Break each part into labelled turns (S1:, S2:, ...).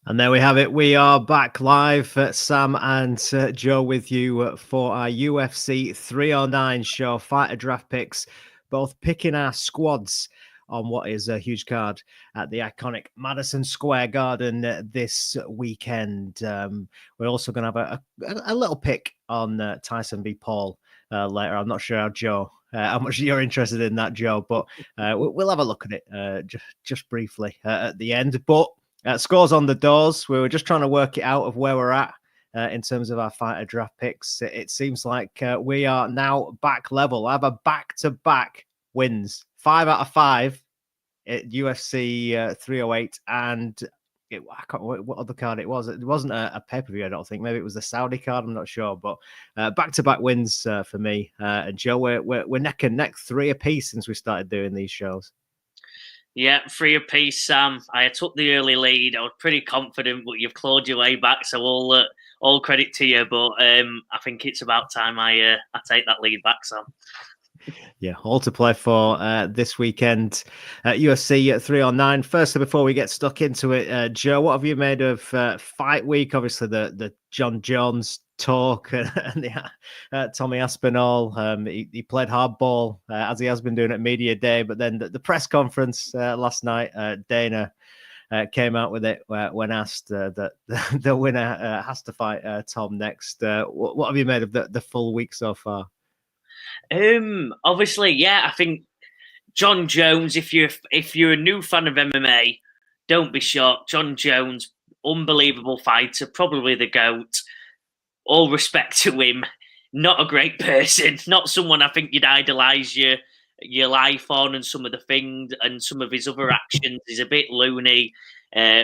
S1: And there we have it. We are back live, Sam and Joe with you for our UFC 309 show, fighter draft picks, both picking our squads on what is a huge card at the iconic Madison Square Garden this weekend. We're also going to have a little pick on Tyson v. Paul later. I'm not sure how much you're interested in that, Joe, but we'll have a look at it just briefly at the end. But scores on the doors. We were just trying to work it out of where we're at in terms of our fighter draft picks. It seems like we are now back level. I have a back-to-back wins, 5 out of 5 at UFC 308, and I can't remember what other card it was. It wasn't a pay-per-view, I don't think. Maybe it was the Saudi card. I'm not sure, but back-to-back wins for me and Joe. We're neck and neck, 3 apiece since we started doing these shows.
S2: Yeah, 3 apiece, Sam. I took the early lead. I was pretty confident, but you've clawed your way back, so all credit to you. But I think it's about time I take that lead back, Sam.
S1: Yeah, all to play for this weekend at UFC 309. Firstly, before we get stuck into it, Joe, what have you made of Fight Week? Obviously, the Jon Jones talk and the Tommy Aspinall. He played hardball as he has been doing at Media Day, but then the press conference last night, Dana came out with it when asked that the winner has to fight Tom next. What have you made of the full week so far?
S2: Obviously, yeah, I think Jon Jones, if you're a new fan of MMA, don't be shocked. Jon Jones, unbelievable fighter, probably the GOAT. All respect to him. Not a great person, not someone I think you'd idolise your life on, and some of the things and some of his other actions is a bit loony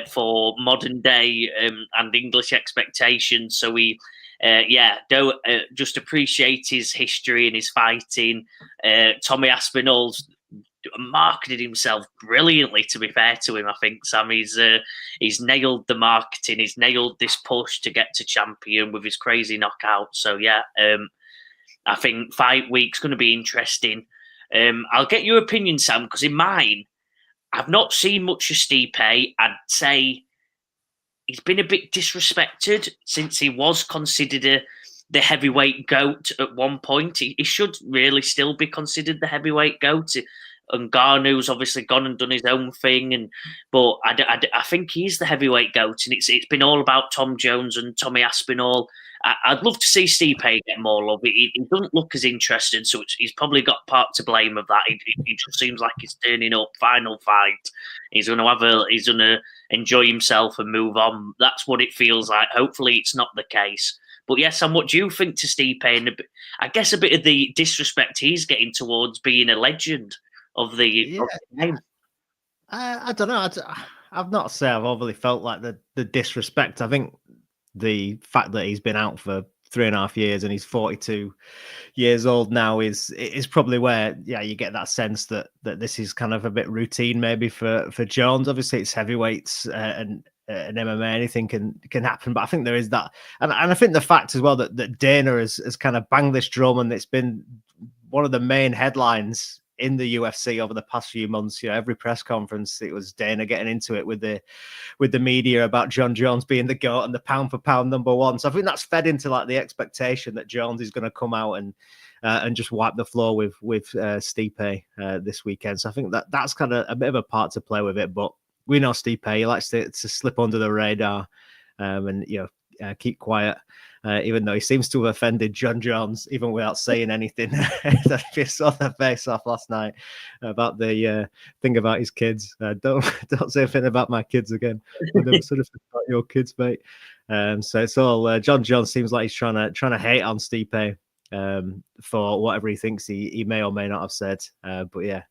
S2: for modern day and English expectations. So don't just appreciate his history and his fighting. Tommy Aspinall's marketed himself brilliantly, to be fair to him. I think Sam, he's nailed the marketing, he's nailed this push to get to champion with his crazy knockout. So I think Fight Week's going to be interesting. I'll get your opinion, Sam, because in mine I've not seen much of Stipe. I'd say he's been a bit disrespected since he was considered the heavyweight GOAT at one point. He should really still be considered the heavyweight GOAT. And Garnu's obviously gone and done his own thing, but I think he's the heavyweight GOAT, and it's been all about Tom Jones and Tommy Aspinall. I'd love to see Stipe get more love. He doesn't look as interested, so he's probably got part to blame of that. He just seems like he's turning up. Final fight, he's going to enjoy himself and move on. That's what it feels like. Hopefully, it's not the case. But yes, Sam, what do you think to Stipe? And I guess a bit of the disrespect he's getting towards being a legend of the game.
S1: I don't know. I've not said I've overly felt like the disrespect. I think the fact that he's been out for 3.5 years and he's 42 years old now is probably where you get that sense that this is kind of a bit routine maybe for Jones. Obviously, it's heavyweights and MMA, anything can happen, but I think there is that, and I think the fact as well that Dana has kind of banged this drum, and it's been one of the main headlines in the UFC over the past few months. Every press conference, it was Dana getting into it with the media about Jon Jones being the GOAT and the pound for pound number one. So I think that's fed into like the expectation that Jones is going to come out and just wipe the floor with Stipe this weekend. So I think that's kind of a bit of a part to play with it. But we know Stipe, he likes to slip under the radar and keep quiet. Even though he seems to have offended Jon Jones, even without saying anything. That he saw their face off last night about the thing about his kids. Don't say anything about my kids again. I never said anything about your kids, mate. So it's all Jon Jones seems like he's trying to hate on Stipe for whatever he thinks he may or may not have said. But yeah,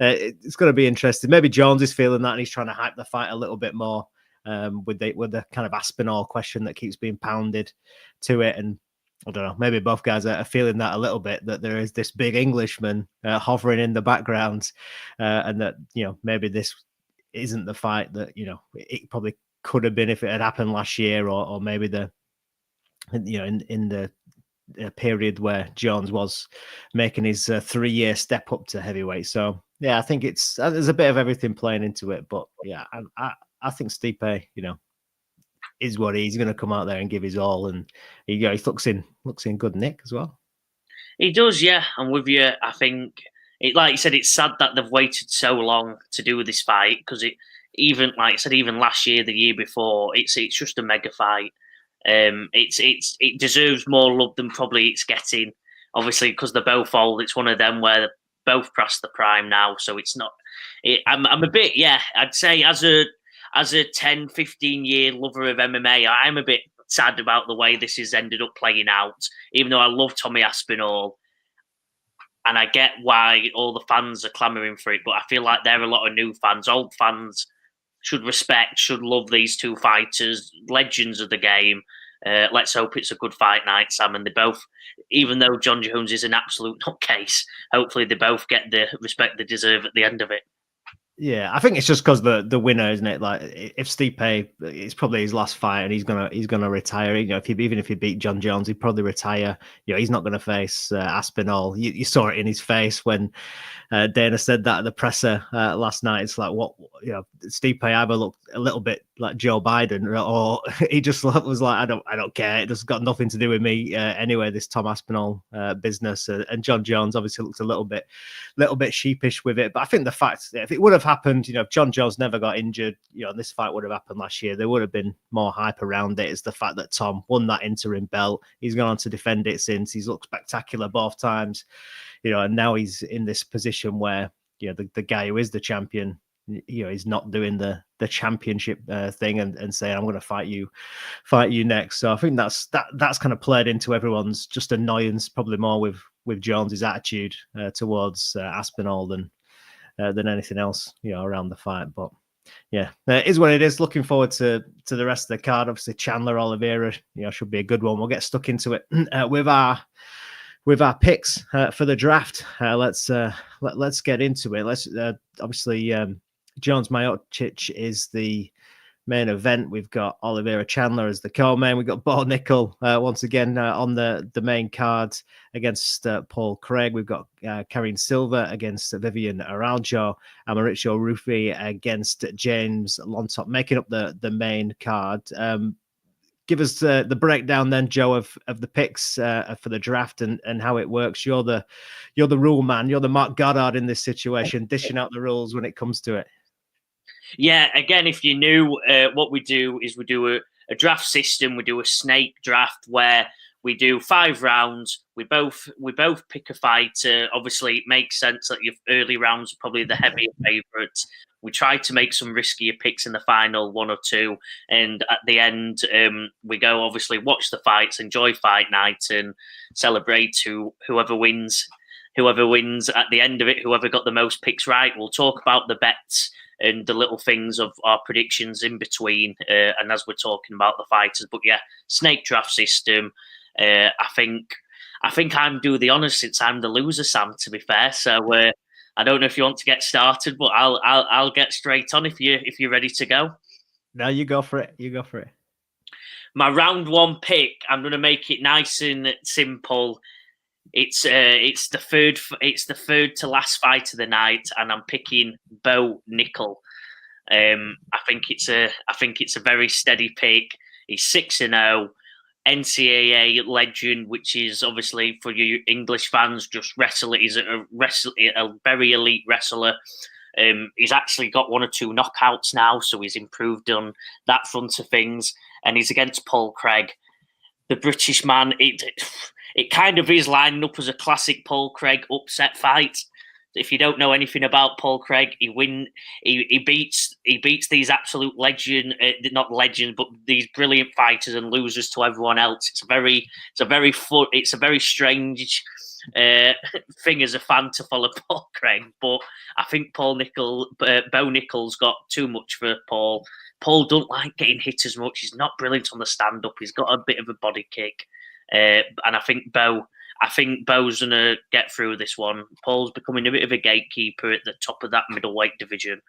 S1: it's going to be interesting. Maybe Jones is feeling that and he's trying to hype the fight a little bit more. With the kind of Aspinall question that keeps being pounded to it, and I don't know, maybe both guys are feeling that a little bit, that there is this big Englishman hovering in the background, and that maybe this isn't the fight that it probably could have been if it had happened last year, or maybe in the period where Jones was making his 3-year step up to heavyweight. So yeah, I think there's a bit of everything playing into it, but yeah, I think Stipe, is what he's going to come out there and give his all, and he looks in good nick as well.
S2: He does, yeah. I'm with you. I think, like you said, it's sad that they've waited so long to do this fight because even like I said, even last year, the year before, it's just a mega fight. It deserves more love than probably it's getting. Obviously, because they're both old, it's one of them where they're both past the prime now. So it's not. I'm a bit, yeah. I'd say as a 10, 15-year lover of MMA, I'm a bit sad about the way this has ended up playing out. Even though I love Tommy Aspinall, and I get why all the fans are clamouring for it, but I feel like there are a lot of new fans. Old fans should love these two fighters, legends of the game. Let's hope it's a good fight night, Sam. And they both, even though Jon Jones is an absolute nutcase, hopefully they both get the respect they deserve at the end of it.
S1: Yeah, I think it's just because the winner, isn't it? Like if Stipe, it's probably his last fight, and he's gonna retire. You know, even if he beat Jon Jones, he'd probably retire. You know, he's not gonna face Aspinall. You saw it in his face when Dana said that at the presser last night. It's like, what, you know, Stipe either looked a little bit like Joe Biden, or he just was like, I don't care. It just got nothing to do with me anyway. This Tom Aspinall business, and Jon Jones obviously looked a little bit sheepish with it. But I think the fact that if it would have happened, you know, if Jon Jones never got injured, you know, this fight would have happened last year, there would have been more hype around it. It's the fact that Tom won that interim belt. He's gone on to defend it since. He's looked spectacular both times, you know, and now he's in this position where, you know, the guy who is the champion, you know, he's not doing the championship thing and saying, I'm going to fight you next. So I think that's kind of played into everyone's just annoyance, probably more with Jones's attitude towards Aspinall than anything else, you know, around the fight. But yeah, it is what it is. Looking forward to the rest of the card. Obviously, Chandler Oliveira, you know, should be a good one. We'll get stuck into it with our picks for the draft. Let's get into it. Let's obviously Jones Miocic is the main event. We've got Oliveira Chandler as the co-main. We've got Bo Nickel once again on the main card against Paul Craig. We've got Karine Silva against Vivian Araujo, and Mauricio Rufy against James Lontop, making up the main card. Give us the breakdown then, Joe, of the picks for the draft and how it works. You're the rule man. You're the Mark Goddard in this situation, dishing out the rules when it comes to it.
S2: Yeah, again, if you're new, what we do is we do a draft system. We do a snake draft where we do 5 rounds. We both pick a fighter. Obviously, it makes sense that your early rounds are probably the heavier favourites. We try to make some riskier picks in the final 1 or 2, and at the end, we go obviously watch the fights, enjoy fight night, and celebrate whoever wins. Whoever wins at the end of it, whoever got the most picks right. We'll talk about the bets and the little things of our predictions in between, and as we're talking about the fighters. But yeah, snake draft system. I think I'm doing the honours since I'm the loser, Sam. To be fair, so I don't know if you want to get started, but I'll get straight on if you're ready to go.
S1: No, you go for it. You go for it.
S2: My round 1 pick. I'm going to make it nice and simple. It's the third to last fight of the night, and I'm picking Bo Nickel. I think it's a very steady pick. He's 6-0, NCAA legend, which is obviously for you English fans, just wrestler. He's a very elite wrestler. He's actually got 1 or 2 knockouts now, so he's improved on that front of things. And he's against Paul Craig, the British man. It kind of is lining up as a classic Paul Craig upset fight. If you don't know anything about Paul Craig, he beats these absolute not legend, but these brilliant fighters and losers to everyone else. It's a very strange thing as a fan to follow Paul Craig, but I think Bo Nickel's got too much for Paul. Paul don't like getting hit as much. He's not brilliant on the stand up. He's got a bit of a body kick. And I think Bo's going to get through this one. Paul's becoming a bit of a gatekeeper at the top of that middleweight division.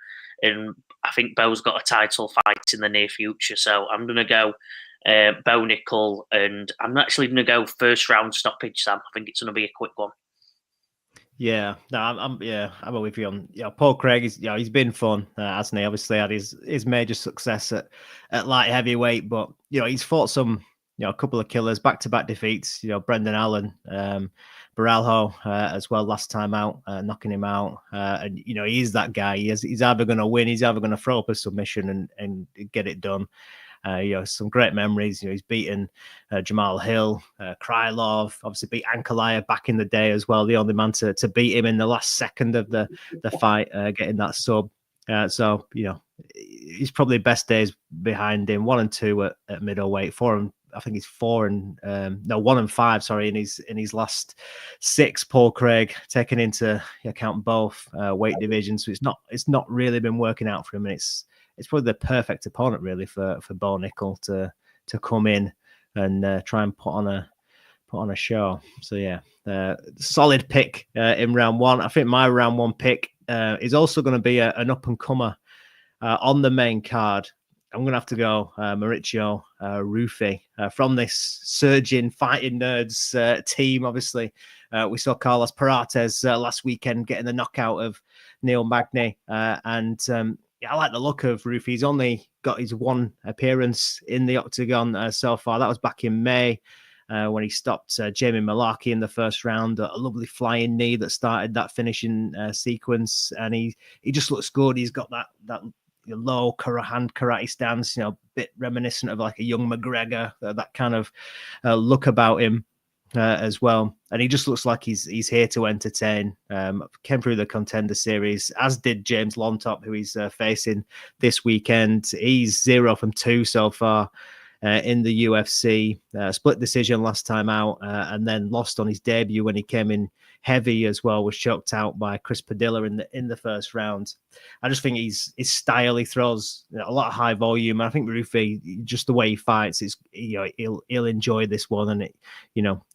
S2: And I think Bo's got a title fight in the near future. So I'm going to go Bo Nickel. And I'm actually going to go first round stoppage, Sam. I think it's going to be a quick one.
S1: Yeah, no, I'm with you on. Paul Craig is, he's been fun, hasn't he? Obviously had his major success at light heavyweight, but he's fought some, a couple of killers, back-to-back defeats. Brendan Allen, Baralho as well last time out, knocking him out, and he's that guy. He's either going to win, he's either going to throw up a submission and get it done. Some great memories. He's beaten Jamal Hill, Krylov, obviously beat Ankalaev back in the day as well. The only man to beat him in the last second of the fight, getting that sub. So he's probably best days behind him. 1 and 2 at middleweight. 1 and 5. Sorry, in his last 6. Paul Craig taking into account both weight divisions. So it's not really been working out for him, and it's probably the perfect opponent really for Bo Nickel to come in and try and put on a show. So yeah, solid pick in round 1. I think my round 1 pick is also going to be an up and comer on the main card. I'm going to have to go Mauricio Rufy from this surging Fighting Nerds team. Obviously, we saw Carlos Parates last weekend getting the knockout of Neil Magny, and I like the look of Rufy. He's only got his 1 appearance in the octagon so far. That was back in May when he stopped Jamie Malarkey in the first round. A lovely flying knee that started that finishing sequence, and he just looks good. He's got that low hand karate stance, a bit reminiscent of like a young McGregor, that kind of look about him. As well, and he just looks like he's here to entertain. Came through the Contender Series, as did James Lontop, who he's facing this weekend. He's 0 from 2 so far in the UFC. Split decision last time out, and then lost on his debut when he came in heavy as well. Was choked out by Chris Padilla in the first round. I just think his style, he throws a lot of high volume. I think Rufy, just the way he fights, is he'll enjoy this one, and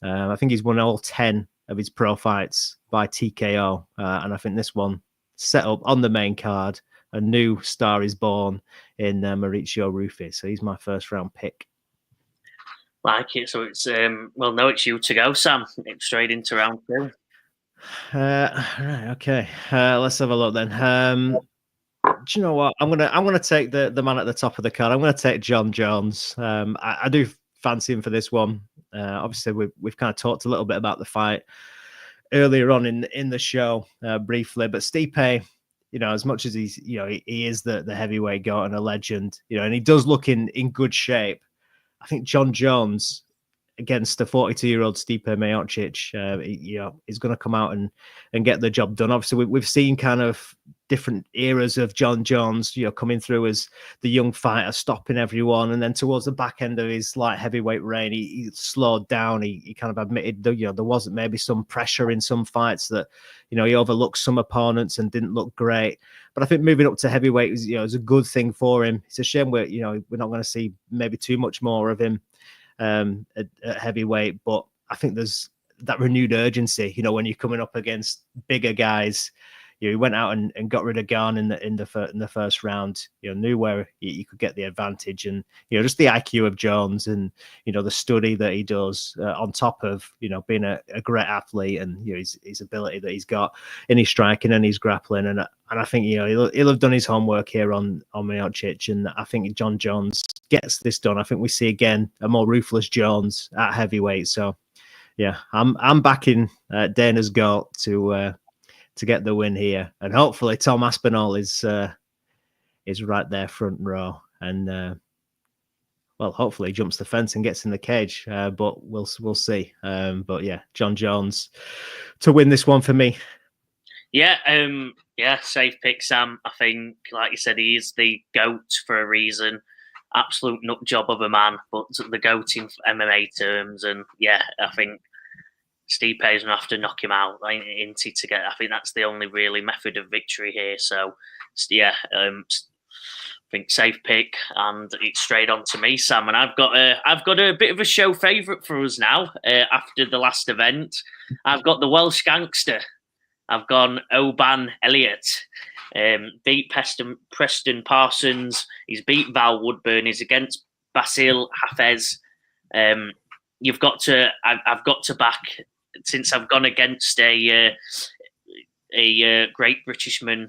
S1: I think he's won all 10 of his pro fights by TKO, and I think this one set up on the main card. A new star is born in Mauricio Rufy, so he's my first round pick.
S2: Like it, so it's it's you to go, Sam. It's straight into round 2.
S1: Right, okay. Let's have a look then. Do you know what? I'm gonna take the man at the top of the card. I'm gonna take Jon Jones. I do fancy him for this one. Obviously, we've kind of talked a little bit about the fight earlier on in the show briefly, but Stipe, as much as he's he is the heavyweight goat and a legend, and he does look in good shape. I think Jon Jones against the 42-year-old Stipe Miocic, is going to come out and get the job done. Obviously, we've seen kind of different eras of Jon Jones, coming through as the young fighter, stopping everyone, and then towards the back end of his light heavyweight reign, he slowed down. He kind of admitted that there wasn't maybe some pressure in some fights, that he overlooked some opponents and didn't look great. But I think moving up to heavyweight is a good thing for him. It's a shame we're not going to see maybe too much more of him at heavyweight, but I think there's that renewed urgency, when you're coming up against bigger guys. He went out and got rid of Garn in the first round. Knew where he could get the advantage, and just the IQ of Jones, and the study that he does on top of being a great athlete, and his ability that he's got in his striking and his grappling, and I think he'll have done his homework here on Miocic, and I think Jon Jones gets this done. I think we see again a more ruthless Jones at heavyweight. So yeah, I'm backing Dana's goal to get the win here, and hopefully Tom Aspinall is right there front row, and hopefully he jumps the fence and gets in the cage, but we'll see. But yeah, Jon Jones to win this one for me.
S2: Yeah, safe pick, Sam. I think, like you said, he is the GOAT for a reason. Absolute nut job of a man, but the GOAT in MMA terms. And yeah, I think Stipe is going to have to knock him out to get. I think that's the only really method of victory here. So yeah, I think safe pick, and it's straight on to me, Sam. And I've got a bit of a show favourite for us now. After the last event, I've got the Welsh gangster. I've gone Oban Elliott. Beat Preston Parsons. He's beat Val Woodburn. He's against Basil Hafez. I've got to back, since I've gone against a a great Britishman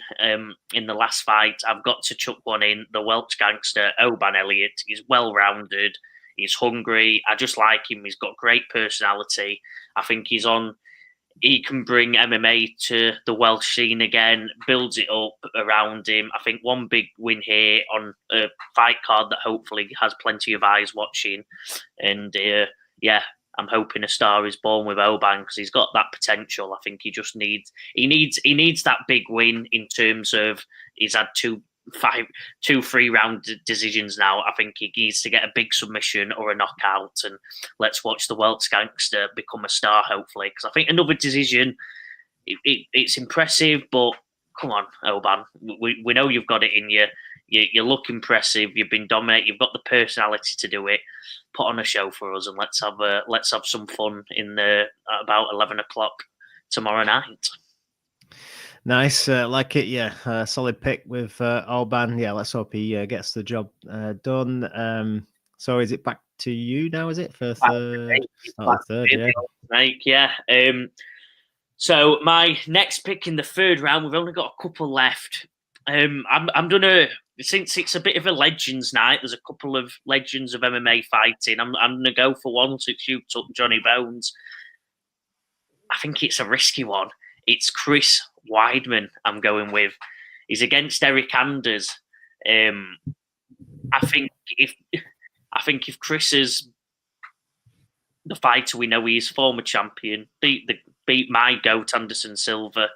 S2: in the last fight. I've got to chuck one in. The Welsh gangster, Oban Elliott. He's well-rounded. He's hungry. I just like him. He's got great personality. I think he can bring MMA to the Welsh scene again, builds it up around him. I think one big win here on a fight card that hopefully has plenty of eyes watching. And I'm hoping a star is born with Oban because he's got that potential. I think he needs that big win in terms of he's had two 3-round decisions now. I think he needs to get a big submission or a knockout, and let's watch the Welsh gangster become a star, hopefully. Because I think another decision, it's impressive, but come on, Oban, we know you've got it in you. You look impressive. You've been dominant. You've got the personality to do it. Put on a show for us, and let's have some fun in about 11 o'clock tomorrow night.
S1: Nice, like it. Yeah, solid pick with Oban. Yeah, let's hope he gets the job done. So is it back to you now? Is it for third? Third, yeah.
S2: Mike, yeah. So my next pick in the third round, we've only got a couple left. I'm gonna, since it's a bit of a legends night, there's a couple of legends of MMA fighting. I'm gonna go for one since you took Johnny Bones. I think it's a risky one. It's Chris Weidman I'm going with. He's against Eric Anders. I think if Chris is the fighter we know he is, former champion, beat my GOAT Anderson Silva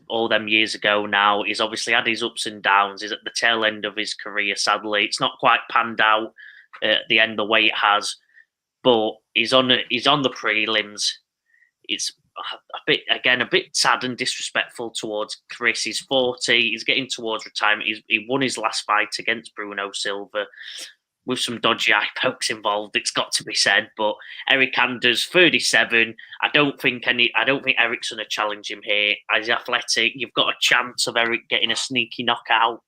S2: all them years ago now. He's obviously had his ups and downs. He's at the tail end of his career, sadly. It's not quite panned out at the end the way it has, but he's on the prelims. It's a bit sad and disrespectful towards Chris. He's 40. He's getting towards retirement. He won his last fight against Bruno Silva with some dodgy eye pokes involved. It's got to be said. But Eric Anders, 37. I don't think Eric's going to challenge him here. He's athletic. You've got a chance of Eric getting a sneaky knockout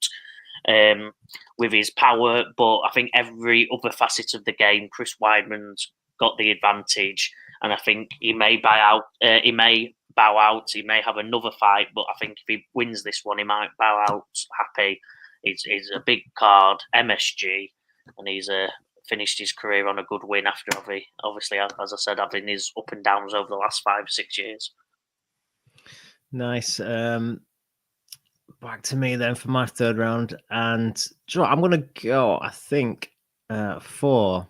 S2: with his power. But I think every other facet of the game, Chris Weidman's got the advantage. And I think he may bow out. He may have another fight, but I think if he wins this one, he might bow out happy. He's a big card, MSG, and he's finished his career on a good win after obviously, as I said, having his up and downs over the last 5-6 years.
S1: Nice. Back to me then for my third round, and I'm going to go, I think, for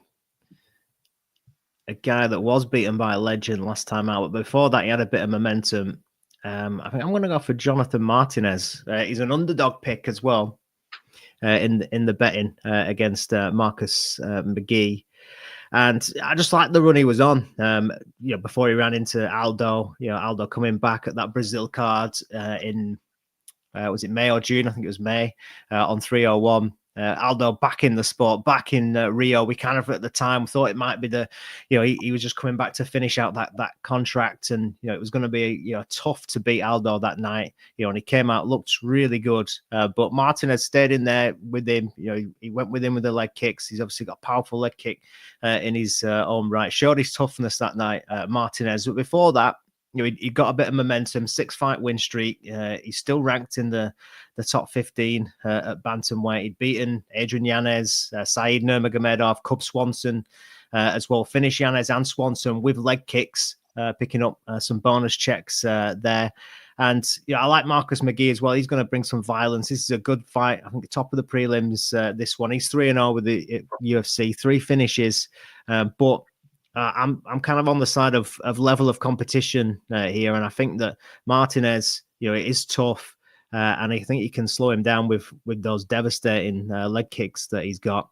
S1: a guy that was beaten by a legend last time out, but before that he had a bit of momentum. I think I'm going to go for Jonathan Martinez. He's an underdog pick as well in the betting against Marcus McGee, and I just like the run he was on. Before he ran into Aldo, Aldo coming back at that Brazil card in was it May or June? I think it was May on 301. Aldo back in the sport, back in Rio. We kind of at the time thought it might be he was just coming back to finish out that contract, and it was going to be tough to beat Aldo that night. And he came out, looked really good, but Martinez stayed in there with him. He went with him with the leg kicks. He's obviously got a powerful leg kick in his own right. Showed his toughness that night, Martinez. But before that, he got a bit of momentum, 6-fight win streak. He's still ranked in the top 15 at bantamweight. He'd beaten Adrian Yanez, Saeed Nurmagomedov, Cub Swanson as well. Finished Yanez and Swanson with leg kicks, picking up some bonus checks there. And I like Marcus McGee as well. He's going to bring some violence. This is a good fight. I think the top of the prelims, this one. He's 3-0 with the UFC, 3 finishes, but I'm kind of on the side of level of competition here, and I think that Martinez, it is tough, and I think he can slow him down with those devastating leg kicks that he's got.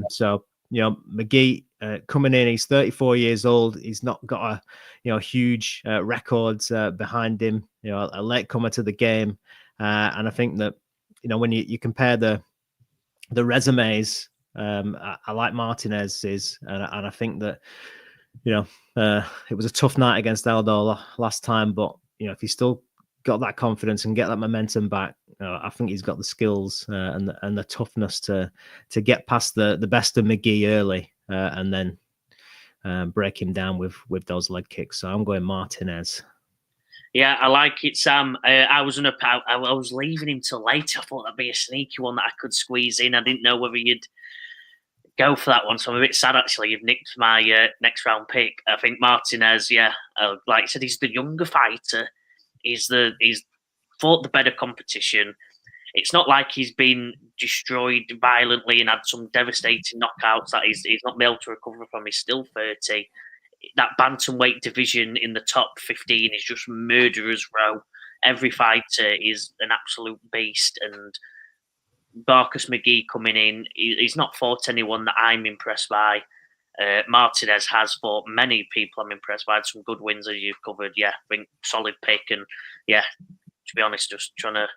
S1: So McGee coming in, he's 34 years old. He's not got a huge records behind him. A late comer to the game, and I think that when you compare the resumes. I like Martinez's, and I think that it was a tough night against Aldo last time, but if he's still got that confidence and get that momentum back, I think he's got the skills and the toughness to get past the best of McGee early and then break him down with those leg kicks. So I'm going Martinez.
S2: Yeah, I like it, Sam. I was leaving him till later. I thought that'd be a sneaky one that I could squeeze in. I didn't know whether you'd go for that one, so I'm a bit sad actually. You've nicked my next round pick. I think Martinez. Yeah, like I said, he's the younger fighter. He's fought the better competition. It's not like he's been destroyed violently and had some devastating knockouts that he's not been able to recover from. He's still 30. That bantamweight division in the top 15 is just murderer's row. Every fighter is an absolute beast, and Marcus McGee coming in, he's not fought anyone that I'm impressed by. Martinez has fought many people I'm impressed by. Had some good wins as you've covered. Yeah, I think solid pick, and yeah, to be honest, just trying to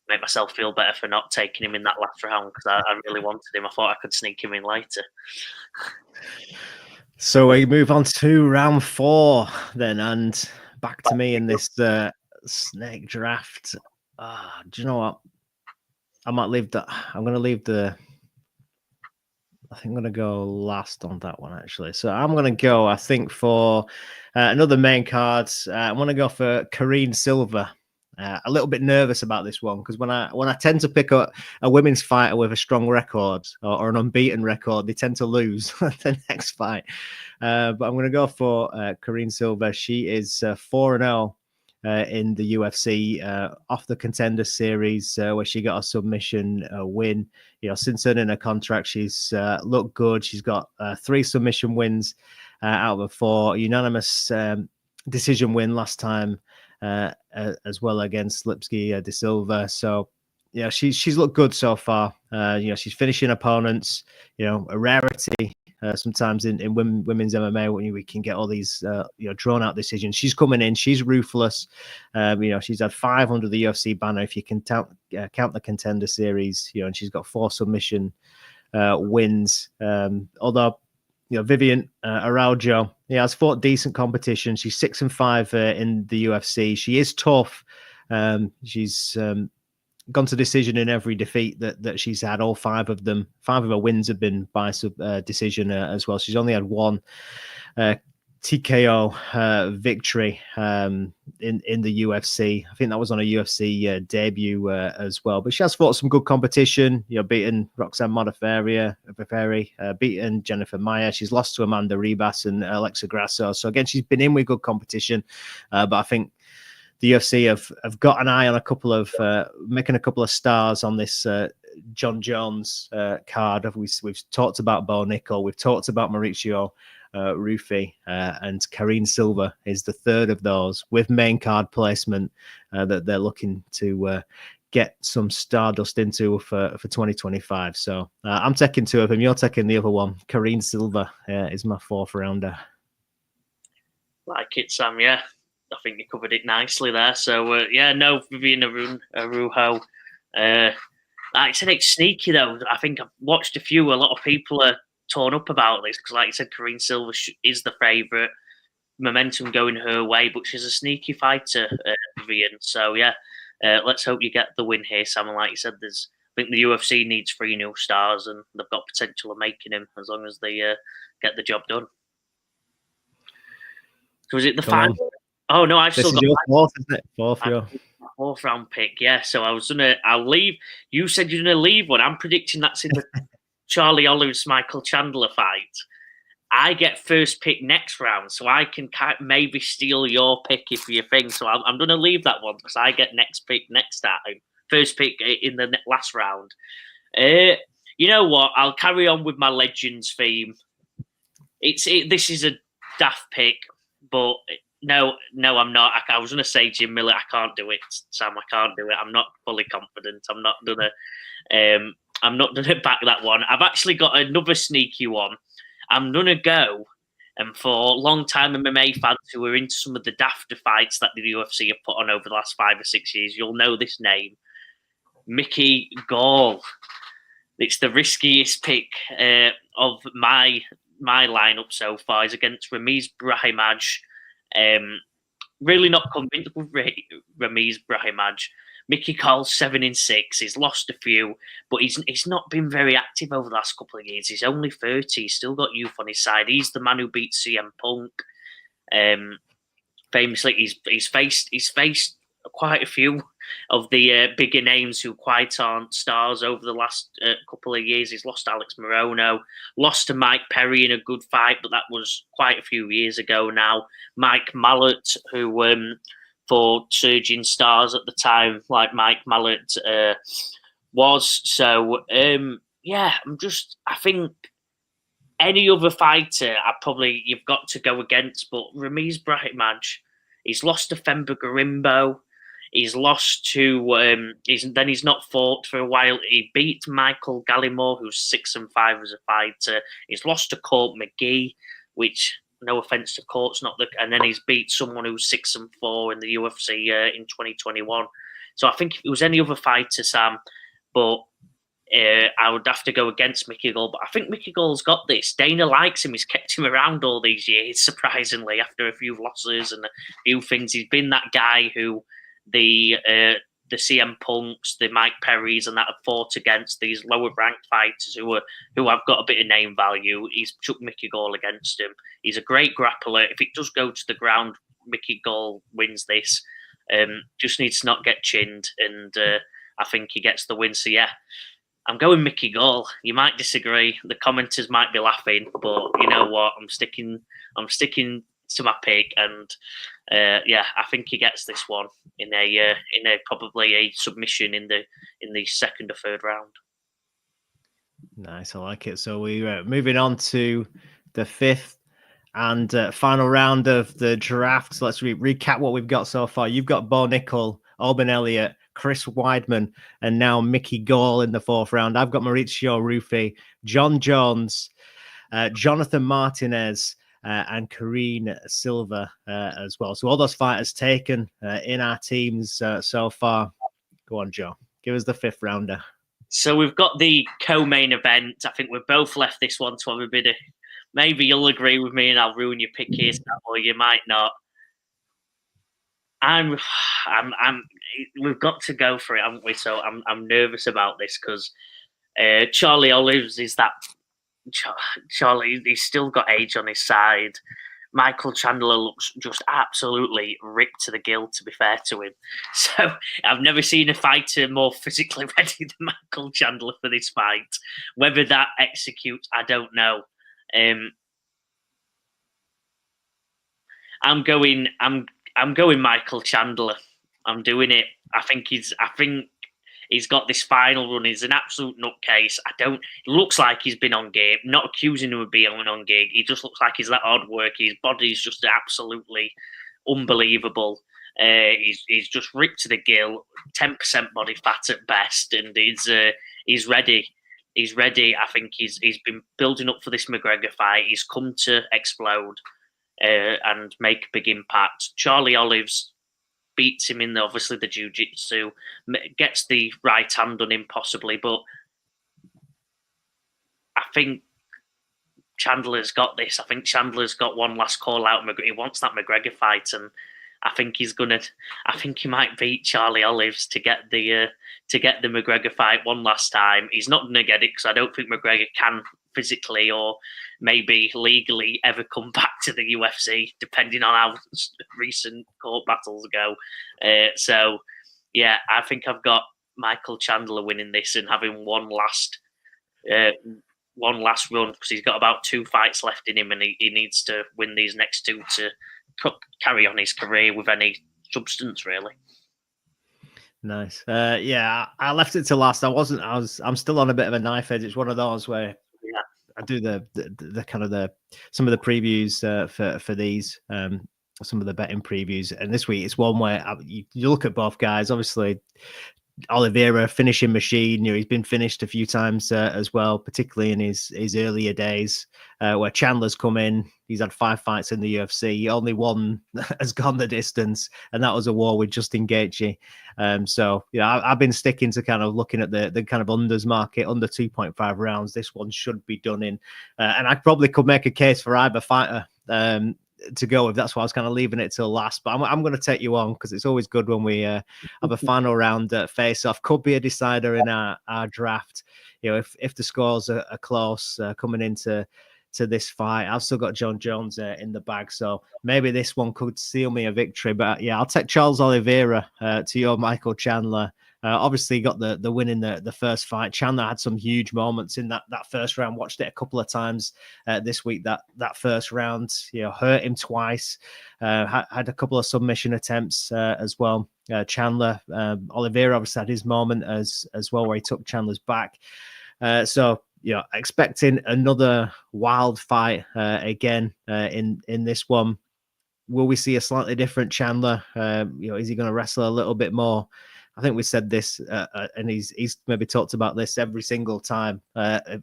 S2: make myself feel better for not taking him in that last round because I really wanted him. I thought I could sneak him in later.
S1: So we move on to round 4 then, and back to me in this snake draft. Do you know what? I might leave that. I'm going to leave the. I think I'm going to go last on that one, actually. So I'm going to go, I think, for another main card. I want to go for Karine Silva. A little bit nervous about this one because when I tend to pick up a women's fighter with a strong record or an unbeaten record, they tend to lose the next fight. But I'm going to go for Karine Silva. She is 4-0 in the UFC off the Contender Series where she got a submission win. You know, since earning her contract, she's looked good. She's got 3 submission wins out of 4, unanimous decision win last time. As well against Lipsky De Silva. So, yeah, she's looked good so far. She's finishing opponents. A rarity sometimes in women's MMA when we can get all these drawn out decisions. She's coming in. She's ruthless. She's had 5 under the UFC banner if you can count the Contender Series. And she's got 4 submission wins. Although Vivian Araujo, has fought decent competition. She's 6-5 in the UFC. She is tough. She's gone to decision in every defeat that she's had. All 5 of them. 5 of her wins have been by decision as well. She's only had 1 TKO victory in the UFC. I think that was on a UFC debut as well. But she has fought some good competition. Beaten Roxanne Modafferi, beaten Jennifer Maia. She's lost to Amanda Ribas and Alexa Grasso. So again, she's been in with good competition. But I think the UFC have got an eye on a couple of making a couple of stars on this Jon Jones card. We've talked about Bo Nickel. We've talked about Mauricio Rufi, and Karine Silva is the third of those with main card placement that they're looking to get some stardust into for 2025. So I'm taking 2 of them. You're taking the other one. Karine Silva is my 4th rounder.
S2: Like it, Sam. Yeah, I think you covered it nicely there. So Vivian Araujo. Like I said, it's sneaky though. I think I've watched a lot of people are torn up about this because, like you said, Karine Silva is the favourite. Momentum going her way, but she's a sneaky fighter, Vivian. So let's hope you get the win here, Sam. And like you said, I think the UFC needs 3 new stars, and they've got potential of making him as long as they get the job done. So is it the final? Oh no, I've still got
S1: your 4th, isn't it?
S2: 4th round pick. Yeah, so I'll leave. You said you're gonna leave one. I'm predicting that's in the Charlie Olives Michael Chandler fight. I get first pick next round, so I can maybe steal your pick if you think. So I'm going to leave that one because I get next pick next time. First pick in the last round. You know what? I'll carry on with my Legends theme. This is a daft pick, but no, I'm not. I was going to say Jim Miller. I can't do it, Sam. I can't do it. I'm not fully confident. I'm not gonna back that one. I've actually got another sneaky one. I'm going to go, and for long-time MMA fans who are into some of the dafter fights that the UFC have put on over the last 5 or 6 years, you'll know this name, Mickey Gall. It's the riskiest pick of my lineup so far. He's against Ramiz Brahimaj. Really not convinced with Ramiz Brahimaj. Mickey Gall's 7-6. He's lost a few, but he's not been very active over the last couple of years. He's only 30. He's still got youth on his side. He's the man who beat CM Punk. famously, he's faced quite a few of the bigger names who quite aren't stars over the last couple of years. He's lost Alex Morono, lost to Mike Perry in a good fight, but that was quite a few years ago now. Mike Malott, who for surging stars at the time, like Mike Malott was. So, I think any other fighter, you've got to go against. But Ramiz Brahimaj, he's lost to Femba Garimbo. He's lost to. He's not fought for a while. He beat Michael Gallimore, who's 6-5 as a fighter. He's lost to Court McGee, which, no offense to Court's not the. And then he's beat someone who's 6-4 in the UFC in 2021. So I think if it was any other fighter, Sam, but I would have to go against Mickey Gall. But I think Mickey Gall's got this. Dana likes him. He's kept him around all these years, surprisingly, after a few losses and a few things. He's been that guy who the CM Punks, the Mike Perrys, and that have fought against these lower ranked fighters who have got a bit of name value. He's chucked Mickey Gall against him. He's a great grappler. If it does go to the ground, Mickey Gall wins this. Just needs to not get chinned, and I think he gets the win. So yeah, I'm going Mickey Gall. You might disagree. The commenters might be laughing, but you know what? I'm sticking to my pick, and I think he gets this one in a probably a submission in the second or third round.
S1: Nice, I like it. So we're moving on to the fifth and final round of the draft. So let's recap what we've got so far. You've got Bo Nickel, Alban Elliott, Chris Weidman, and now Mickey Gall in the fourth round. I've got Mauricio Rufy, Jon Jones, Jonathan Martinez, and Karine Silva as well. So all those fighters taken in our teams so far. Go on, Joe. Give us the fifth rounder.
S2: So we've got the co-main event. I think we've both left this one to have a bit of. Maybe you'll agree with me and I'll ruin your pick here, or you might not. We've got to go for it, haven't we? So I'm nervous about this because Charlie Olives is that. Charlie, he's still got age on his side. Michael Chandler looks just absolutely ripped to the gill, to be fair to him. So I've never seen a fighter more physically ready than Michael Chandler for this fight. Whether that executes, I don't know. I'm going Michael Chandler. I'm doing it. I think he's got this final run. He's an absolute nutcase. It looks like he's been on game. Not accusing him of being on gig. He just looks like he's that hard work. His body's just absolutely unbelievable. He's just ripped to the gill. 10% body fat at best, and he's ready. He's ready. I think he's been building up for this McGregor fight. He's come to explode and make a big impact. Charlie Olives beats him in obviously the jiu-jitsu, gets the right hand on him possibly, but I think Chandler's got this. I think Chandler's got one last call out. He wants that McGregor fight, and I think he might beat Charlie Olives to get the McGregor fight one last time. He's not going to get it because I don't think McGregor can physically or maybe legally ever come back to the UFC, depending on how recent court battles go. So, yeah, I think I've got Michael Chandler winning this and having one last run because he's got about 2 fights left in him, and he needs to win these next 2 to carry on his career with any substance, really.
S1: Nice. I left it to last. I'm still on a bit of a knife edge. It's one of those where I do the kind of some of the previews for these, some of the betting previews, and this week it's one where you look at both guys. Obviously, Oliveira, finishing machine. He's been finished a few times as well, particularly in his earlier days, where Chandler's come in. He's had 5 fights in the UFC. Only one has gone the distance, and that was a war with Justin Gaethje. So, I've been sticking to kind of looking at the kind of unders market, under 2.5 rounds. This one should be done in, and I probably could make a case for either fighter to go with. That's why I was kind of leaving it till last, but I'm going to take you on because it's always good when we have a final round face off. Could be a decider in our draft. If the scores are close coming into to this fight. I've still got Jon Jones in the bag, so maybe this one could seal me a victory. But yeah, I'll take Charles Oliveira to your Michael Chandler. Obviously, got the win in the first fight. Chandler had some huge moments in that first round. Watched it a couple of times this week. That first round, hurt him twice. Had a couple of submission attempts as well. Chandler, Oliveira obviously had his moment as well, where he took Chandler's back. So expecting another wild fight again in this one. Will we see a slightly different Chandler? Is he going to wrestle a little bit more? I think we said this, and he's maybe talked about this every single time.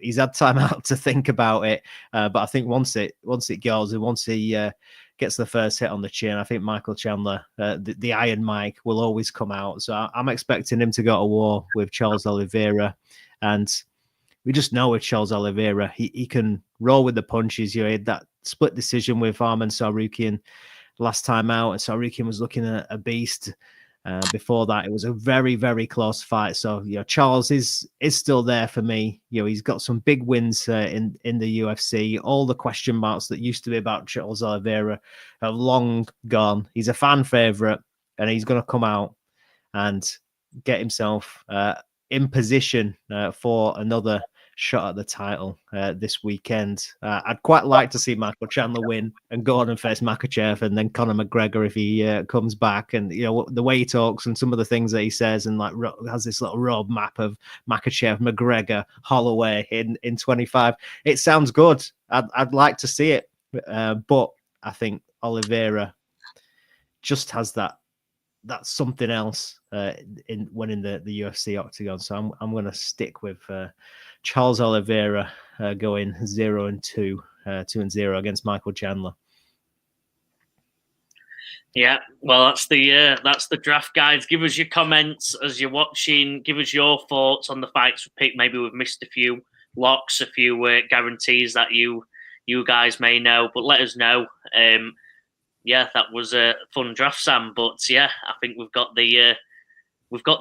S1: He's had time out to think about it, but I think once it goes and once he gets the first hit on the chin, I think Michael Chandler, the Iron Mike, will always come out. So I'm expecting him to go to war with Charles Oliveira, and we just know with Charles Oliveira, he can roll with the punches. He had that split decision with Arman Tsarukyan last time out, and Tsarukyan was looking at a beast. Before that, it was a very, very close fight. So, Charles is still there for me. He's got some big wins in the UFC. All the question marks that used to be about Charles Oliveira have long gone. He's a fan favorite, and he's going to come out and get himself in position for another shot at the title this weekend. I'd quite like to see Michael Chandler win and go on and face Makhachev and then Conor McGregor if he comes back. And the way he talks and some of the things that he says, and like has this little roadmap of Makhachev, McGregor, Holloway in 25. It sounds good. I'd like to see it, but I think Oliveira just has that something else in winning the UFC octagon. So I'm going to stick with Charles Oliveira going 0-2, 2-0 against Michael Chandler.
S2: Yeah, well, that's the draft, guys. Give us your comments as you're watching. Give us your thoughts on the fights we picked. Maybe we've missed a few locks, a few guarantees that you guys may know, but let us know. Yeah, that was a fun draft, Sam. But yeah, I think we've got the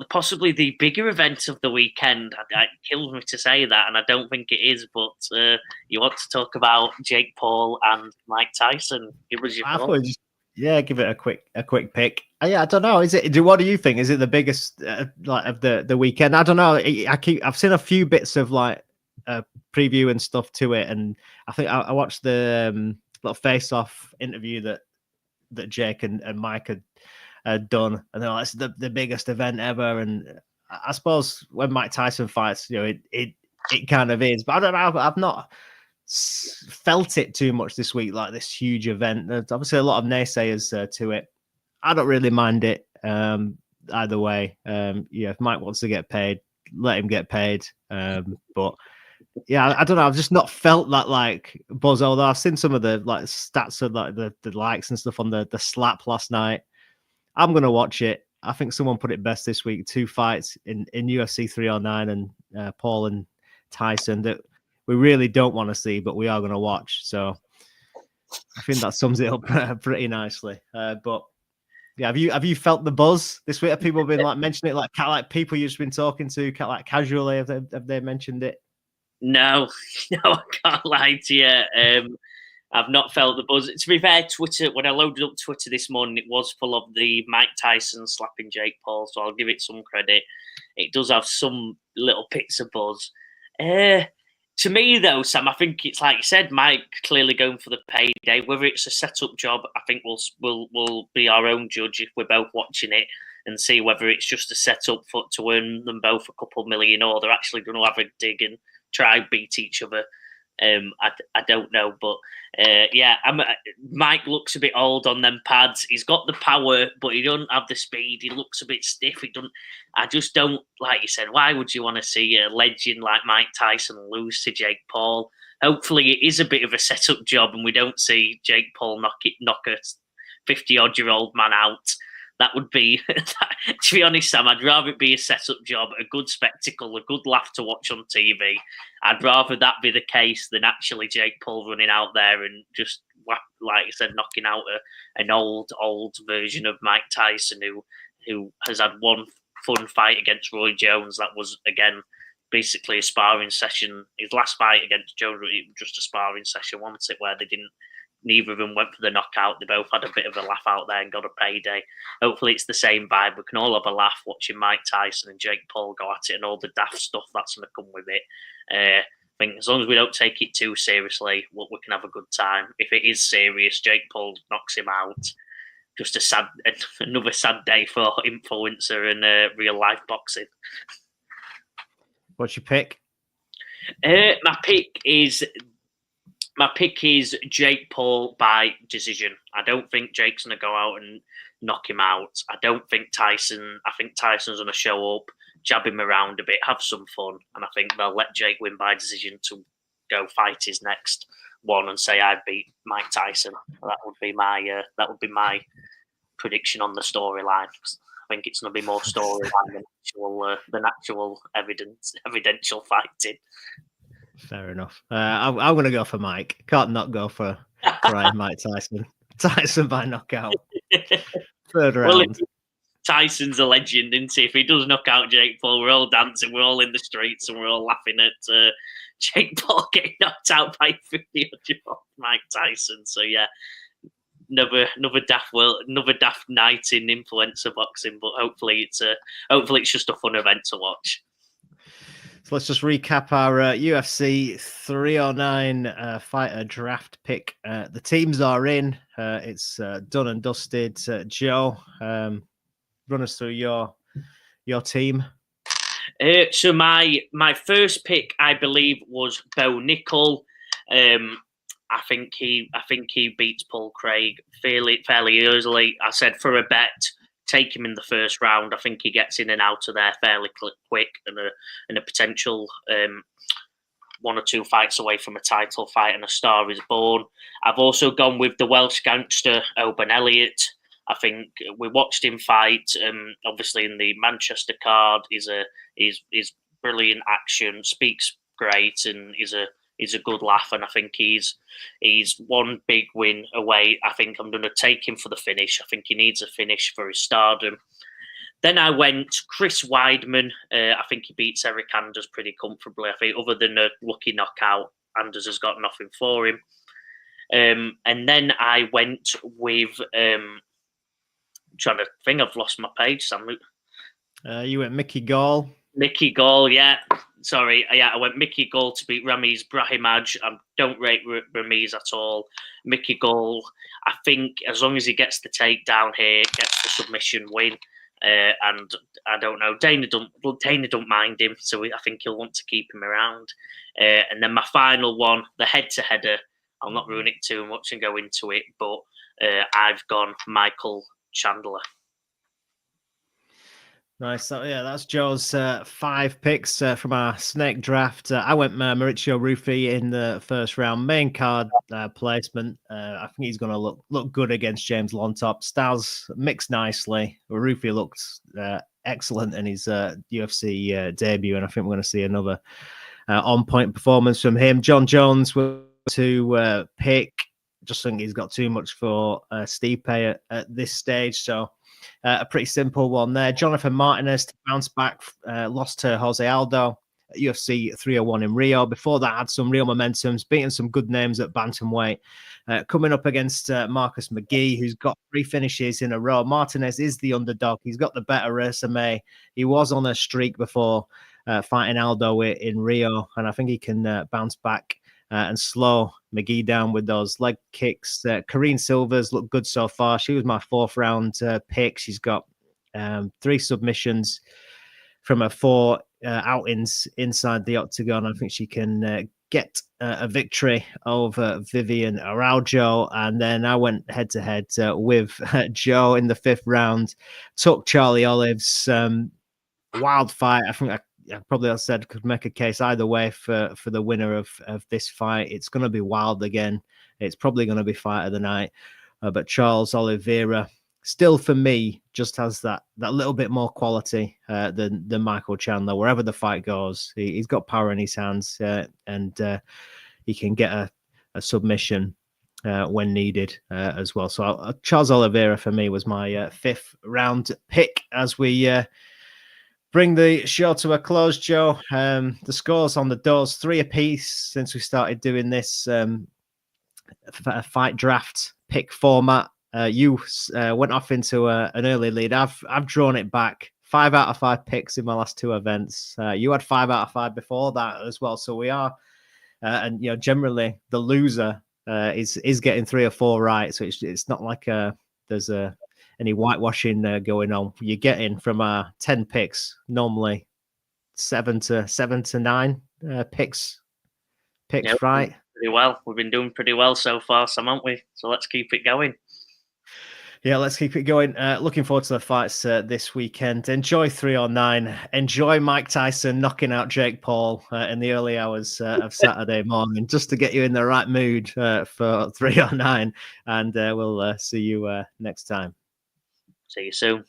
S2: possibly the bigger event of the weekend. It kills me to say that, and I don't think it is. But you want to talk about Jake Paul and Mike Tyson? Give us your thoughts.
S1: Give it a quick pick. Yeah, I don't know. What do you think? Is it the biggest of the weekend? I don't know. I've seen a few bits of preview and stuff to it, and I think I watched the little face-off interview that Jake and Mike had done, and they're like, it's the biggest event ever. And I suppose when Mike Tyson fights, it kind of is, but I don't know. I've not felt it too much this week, like this huge event. There's obviously a lot of naysayers to it. I don't really mind it either way. If Mike wants to get paid, let him get paid. But yeah, I don't know. I've just not felt that buzz. Although I've seen some of the stats of the likes and stuff on the slap last night. I'm gonna watch it. I think someone put it best this week: 2 fights in UFC 309 and Paul and Tyson that we really don't want to see, but we are going to watch. So I think that sums it up pretty nicely. But yeah, have you felt the buzz this week? Have people been mentioning it like people you've just been talking to casually? Have they mentioned it?
S2: No, I can't lie to you. I've not felt the buzz. To be fair, Twitter, when I loaded up Twitter this morning, it was full of the Mike Tyson slapping Jake Paul, so I'll give it some credit. It does have some little bits of buzz. To me, though, Sam, I think it's like you said, Mike clearly going for the payday. Whether it's a setup job, I think we'll be our own judge if we're both watching it and see whether it's just a setup to earn them both a couple million, or they're actually going to have a dig and try beat each other. I don't know, but Mike looks a bit old on them pads. He's got the power, but he doesn't have the speed. He looks a bit stiff. I just don't, like you said, why would you want to see a legend like Mike Tyson lose to Jake Paul? Hopefully it is a bit of a setup job and we don't see Jake Paul knock a 50-odd-year-old man out. That would be, to be honest, Sam, I'd rather it be a setup job, a good spectacle, a good laugh to watch on TV. I'd rather that be the case than actually Jake Paul running out there and just, like I said, knocking out an old version of Mike Tyson who has had one fun fight against Roy Jones. That was, again, basically a sparring session. His last fight against Jones was just a sparring session, wasn't it? Where neither of them went for the knockout. They both had a bit of a laugh out there and got a payday. Hopefully it's the same vibe. We can all have a laugh watching Mike Tyson and Jake Paul go at it and all the daft stuff that's going to come with it. I think as long as we don't take it too seriously, we can have a good time. If it is serious, Jake Paul knocks him out. Just another sad day for influencer and real life boxing.
S1: What's your pick?
S2: My pick is Jake Paul by decision. I don't think Jake's going to go out and knock him out. I think Tyson's going to show up, jab him around a bit, have some fun, and I think they'll let Jake win by decision to go fight his next one and say I beat Mike Tyson. That would be my prediction on the storyline. I think it's going to be more storyline than actual evidential fighting.
S1: Fair enough. I'm going to go for Mike. Can't not go for Mike Tyson. Tyson by knockout. Third round.
S2: Tyson's a legend, isn't he? If he does knock out Jake Paul, we're all dancing, we're all in the streets, and we're all laughing at Jake Paul getting knocked out by 50-year-old Mike Tyson. So yeah, another daft night in influencer boxing, but hopefully it's just a fun event to watch.
S1: So let's just recap our UFC 309 fighter draft pick. The teams are in. It's done and dusted. Joe, run us through your team.
S2: So my first pick, I believe, was Bo Nickel. I think he beats Paul Craig fairly easily. I said for a bet, take him in the first round. I think he gets in and out of there fairly quick, and a potential one or two fights away from a title fight, and a star is born. I've also gone with the Welsh gangster Oban Elliott. I think we watched him fight. Obviously, in the Manchester card, is brilliant action, speaks great, and is a good laugh. And I think he's one big win away. I think I'm going to take him for the finish. I think he needs a finish for his stardom. Then I went Chris Weidman. I think he beats Eric Anders pretty comfortably. I think other than a lucky knockout, Anders has got nothing for him. And then I went with trying to think. I've lost my page, Sam.
S1: You went Mickey Gall.
S2: Mickey Gall, yeah. Sorry, yeah, I went Mickey Gall to beat Ramiz Brahimaj. I don't rate Ramiz at all. Mickey Gall, I think as long as he gets the takedown here, gets the submission win, and I don't know, Dana don't mind him, so I think he'll want to keep him around. And then my final one, the head-to-header, I'll not ruin it too much and go into it, but I've gone Michael Chandler.
S1: Nice. So, yeah, that's Joe's 5 picks from our snake draft. I went Mauricio Rufy in the first round, main card placement. I think he's going to look good against James Lontop. Styles mixed nicely. Rufy looked excellent in his UFC debut, and I think we're going to see another on-point performance from him. Jon Jones was to pick. Just think he's got too much for Stipe at this stage, so a pretty simple one there. Jonathan Martinez to bounce back, lost to Jose Aldo at UFC 301 in Rio. Before that, had some real momentums, beating some good names at bantamweight. Coming up against Marcus McGee, who's got 3 finishes in a row. Martinez is the underdog. He's got the better resume. He was on a streak before fighting Aldo in Rio, and I think he can bounce back and slow McGee down with those leg kicks. Karine Silva's looked good so far. She was my 4th round pick. She's got 3 submissions from her 4 outings inside the octagon. I think she can get a victory over Vivian Araujo. And then I went head-to-head with Joe in the 5th round. Took Charlie Olives. Wild fight. I think I probably, I said, could make a case either way for the winner of this fight. It's going to be wild again. It's probably going to be fight of the night. But Charles Oliveira still, for me, just has that little bit more quality than Michael Chandler. Wherever the fight goes, he's got power in his hands, and he can get a submission when needed as well. So Charles Oliveira, for me, was my 5th round pick as we bring the show to a close, Joe. The scores on the doors, 3 apiece since we started doing this fight draft pick format. You went off into an early lead. I've drawn it back. 5 out of 5 picks in my last 2 events. You had 5 out of 5 before that as well. So we are, and generally the loser is getting 3 or 4 right. So it's not like there's any whitewashing going on. You're getting from our 10 picks normally 7 to 9 picks right.
S2: Pretty well. We've been doing pretty well so far, Sam, haven't we? So let's keep it going.
S1: Yeah, let's keep it going. Looking forward to the fights this weekend. Enjoy 3 or 9. Enjoy Mike Tyson knocking out Jake Paul in the early hours of Saturday morning, just to get you in the right mood for 3 or 9. And we'll see you next time.
S2: See you soon.